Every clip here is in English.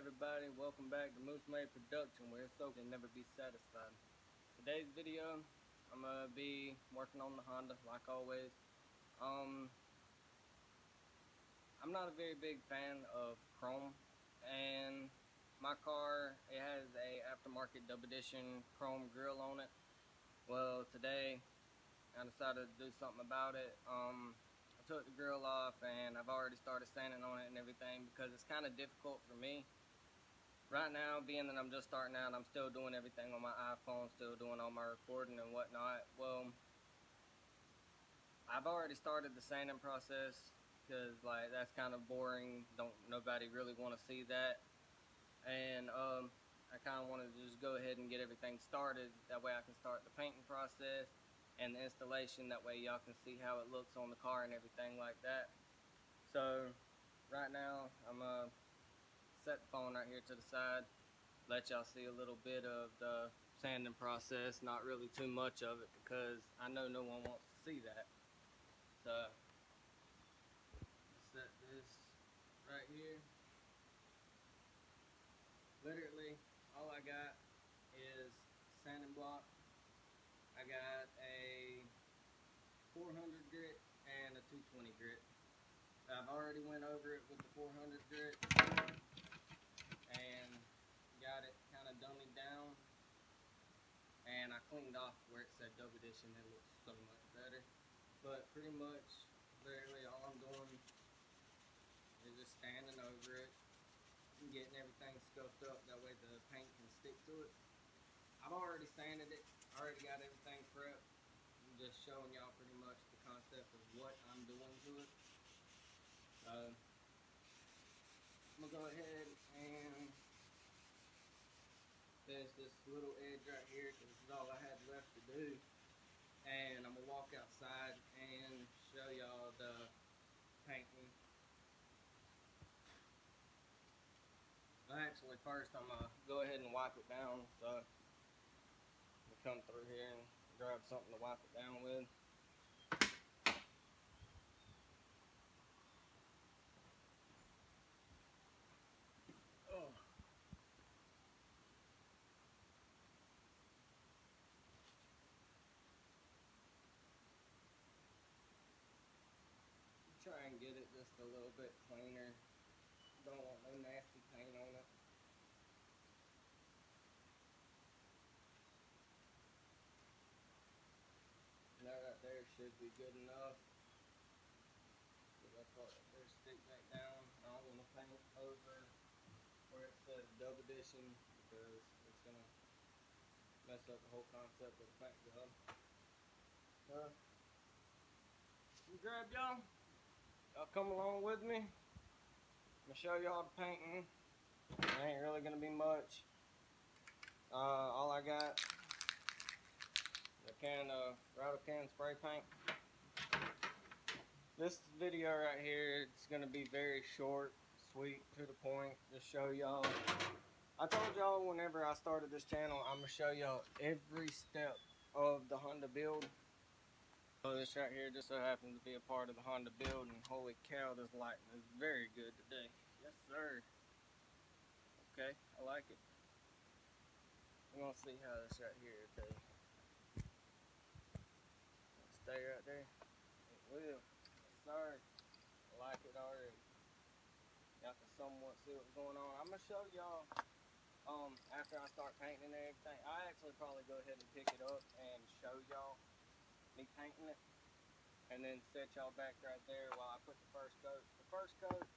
everybody, welcome back to Moose Made Production, where it's so can never be satisfied. Today's video, I'm gonna be working on the Honda like always. I'm not a very big fan of chrome, and my car, it has a aftermarket double edition chrome grille on it. Well, today I decided to do something about it. I took the grill off and I've already started sanding on it and everything because it's kind of difficult for me right now, being that I'm just starting out. I'm still doing everything on my iPhone, still doing all my recording and whatnot. Well, I've already started the sanding process because like that's kind of boring. Don't nobody really want to see that. And I kind of wanted to just go ahead and get everything started. That way I can start the painting process and the installation. That way y'all can see how it looks on the car and everything like that. So right now I'm set the phone right here to the side, let y'all see a little bit of the sanding process, not really too much of it because I know no one wants to see that. So set this right here. Literally all I got is sanding block. I got a 400 grit and a 220 grit. I've already went over it with the 400 grit and got it kind of dummied down, and I cleaned off where it said double edition. It looks so much better. But pretty much literally all I'm doing is just standing over it and getting everything scuffed up, that way the paint can stick to it. I've already sanded it, already got everything prepped. I'm just showing y'all pretty much the concept of what I'm doing to it. I'm gonna go ahead and finish this little edge right here because this is all I had left to do. And I'm gonna walk outside and show y'all the painting. Actually, first I'm gonna go ahead and wipe it down. So I'm gonna come through here and grab something to wipe it down with. Oh. Try and get it just a little bit cleaner. Don't want no nasty paint on it. That right there should be good enough. So that part right there stick back down. I don't want to paint over where it says double edition because it's gonna mess up the whole concept of the paint job. Grab y'all. Y'all come along with me. I'm gonna show y'all the painting. It ain't really gonna be much. All I got is a can of rattle can spray paint. This video right here, it's gonna be very short, sweet, to the point. Just show y'all. I told y'all whenever I started this channel, I'm gonna show y'all every step of the Honda build. So this right here just so happens to be a part of the Honda build, and holy cow, this lighting is very good today. Yes, sir. Okay, I like it. We're gonna see how this right here today. Stay right there. It will. Yes, sir. I like it already. Y'all can somewhat see what's going on. I'm gonna show y'all after I start painting and everything. I actually probably go ahead and pick it up and show y'all me painting it, and then set y'all back right there while I put the first coat. The first coat,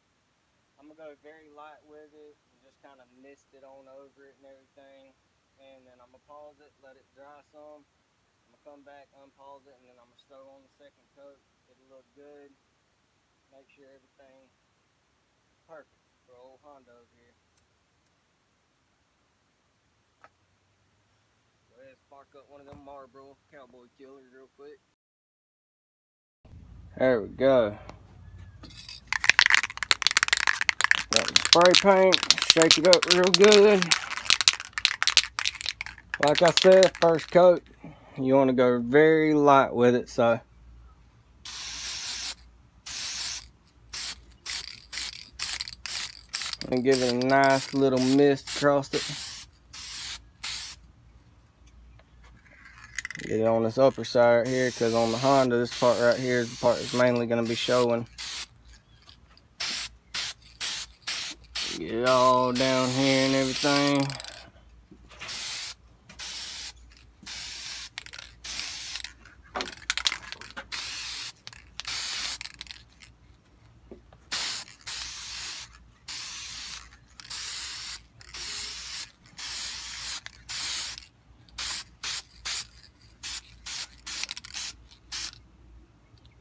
I'm gonna go very light with it and just kind of mist it on over it and everything, and then I'm gonna pause it, let it dry some. I'm gonna come back, unpause it, and then I'm gonna throw on the second coat. It'll look good. Make sure everything's perfect for old Honda over here. Go ahead and spark up one of them Marlboro Cowboy Killers real quick. There we go. Got the spray paint, shake it up real good. Like I said, first coat, you want to go very light with it, so and give it a nice little mist across it. Get it on this upper side right here, because on the Honda, this part right here is the part that's mainly going to be showing. Get it all down here and everything.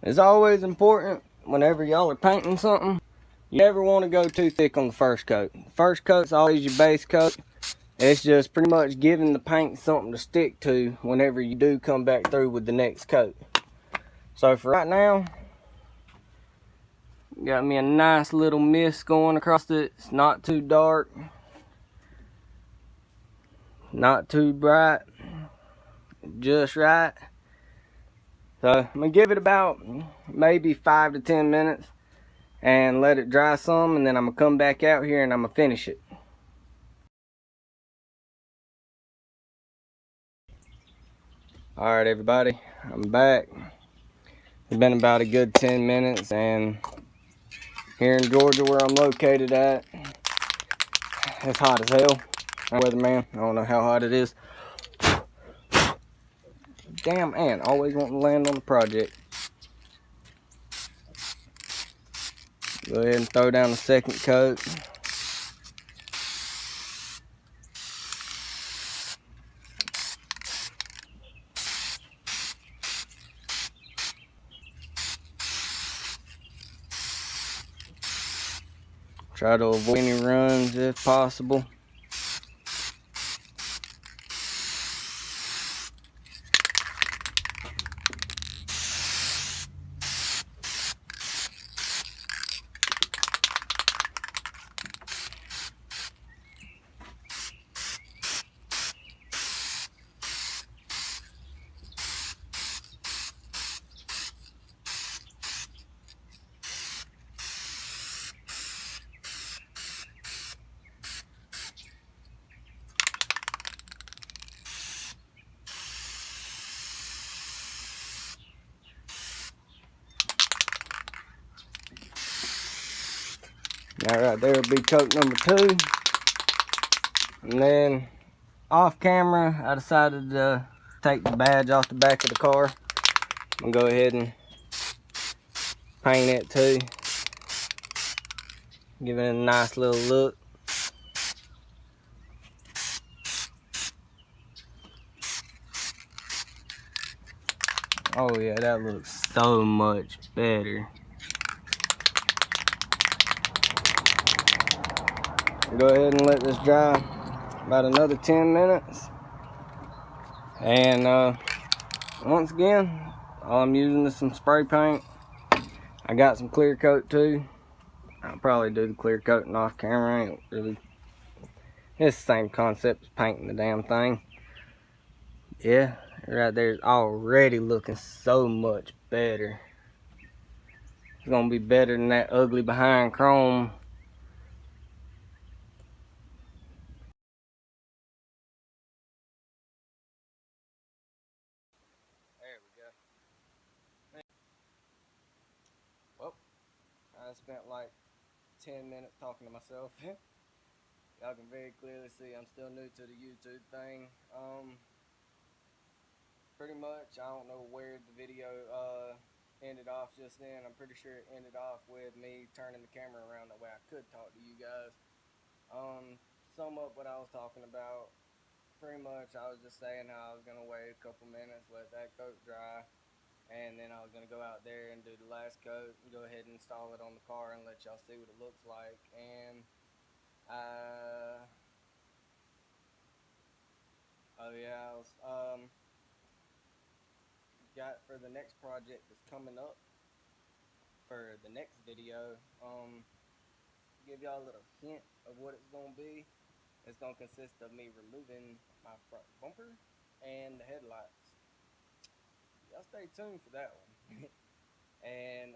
It's always important whenever y'all are painting something, you never want to go too thick on the first coat. First coat's always your base coat. It's just pretty much giving the paint something to stick to whenever you do come back through with the next coat. So for right now, got me a nice little mist going across it. It's not too dark, not too bright, just right. So I'm gonna give it about maybe 5 to 10 minutes and let it dry some, and then I'm gonna come back out here and I'm gonna finish it. Alright everybody, I'm back. It's been about a good 10 minutes, and here in Georgia where I'm located at, it's hot as hell. I'm weatherman, I don't know how hot it is. Damn ant, always wanting to land on the project. Go ahead and throw down the second coat. Try to avoid any runs if possible. That right there will be coat number 2. And then off camera, I decided to take the badge off the back of the car. I'm gonna go ahead and paint it too. Give it a nice little look. Oh yeah, that looks so much better. Go ahead and let this dry about another 10 minutes. And once again, all I'm using is some spray paint. I got some clear coat too. I'll probably do the clear coating off camera. Ain't really, it's the same concept as painting the damn thing. Yeah, right there is already looking so much better. It's gonna be better than that ugly behind chrome. There we go. Well, I spent like 10 minutes talking to myself. Y'all can very clearly see I'm still new to the YouTube thing. Pretty much, I don't know where the video ended off just then. I'm pretty sure it ended off with me turning the camera around that way I could talk to you guys. Sum up what I was talking about. Pretty much, I was just saying how I was gonna wait a couple minutes, let that coat dry, and then I was gonna go out there and do the last coat and go ahead and install it on the car and let y'all see what it looks like. And oh yeah, I was got for the next project that's coming up for the next video. Give y'all a little hint of what it's gonna be. It's gonna consist of me removing my front bumper and the headlights. Y'all stay tuned for that one. And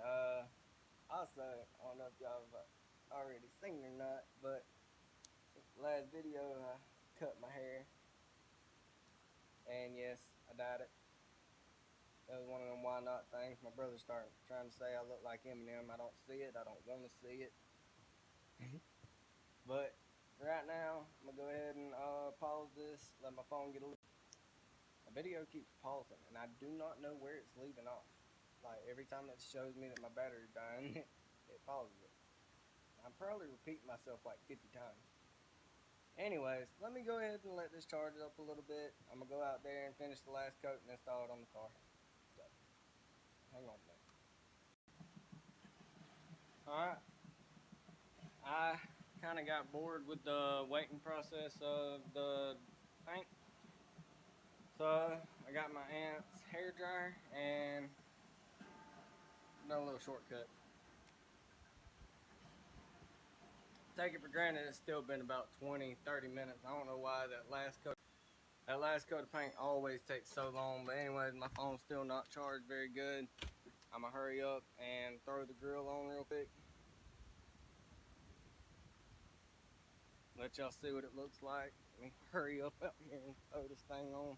also, I don't know if y'all already seen or not, but last video I cut my hair, and yes, I dyed it. That was one of them why not things. My brother started trying to say I look like Eminem. I don't see it. I don't want to see it. But right now, I'm going to go ahead and pause this, let my phone get a little. My video keeps pausing, and I do not know where it's leaving off. Like, every time it shows me that my battery's dying, it pauses it. I'm probably repeating myself like 50 times. Anyways, let me go ahead and let this charge up a little bit. I'm going to go out there and finish the last coat and install it on the car. So, hang on a minute. Alright, I kind of got bored with the waiting process of the paint. So, I got my aunt's hair dryer and done a little shortcut. Take it for granted it's still been about 20-30 minutes. I don't know why that last coat of paint always takes so long, but anyways, my phone's still not charged very good. I'm gonna hurry up and throw the grill on real quick. Let y'all see what it looks like. Let me hurry up out here and throw this thing on.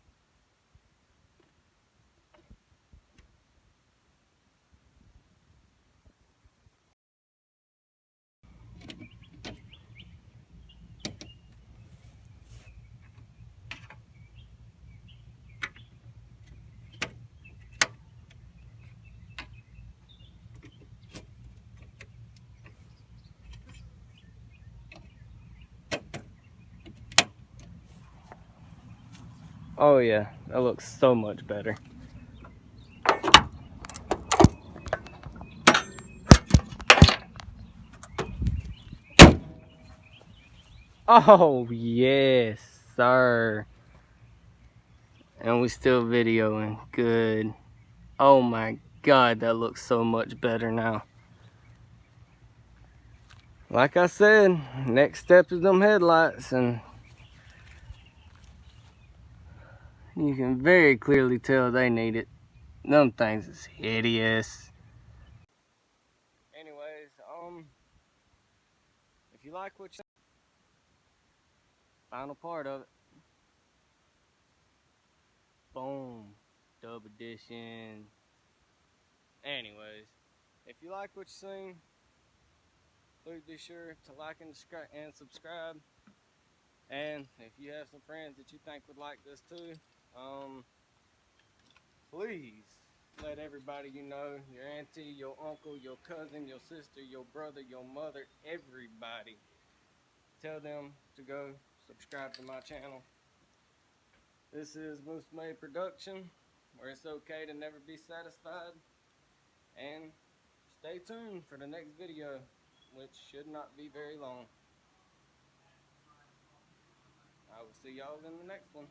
Oh yeah, that looks so much better. Oh yes, sir. And we still videoing. Good. Oh my god, that looks so much better now. Like I said, next step is them headlights, and you can very clearly tell they need it. Them things is hideous. Anyways, if you like what you final part of it. Boom. Dub edition. Anyways, if you like what you seen, please be sure to like and subscribe. And if you have some friends that you think would like this too, please let everybody you know, your auntie, your uncle, your cousin, your sister, your brother, your mother, everybody, tell them to go subscribe to my channel. This is Moose Made Production, where it's okay to never be satisfied. And stay tuned for the next video, which should not be very long. I will see y'all in the next one.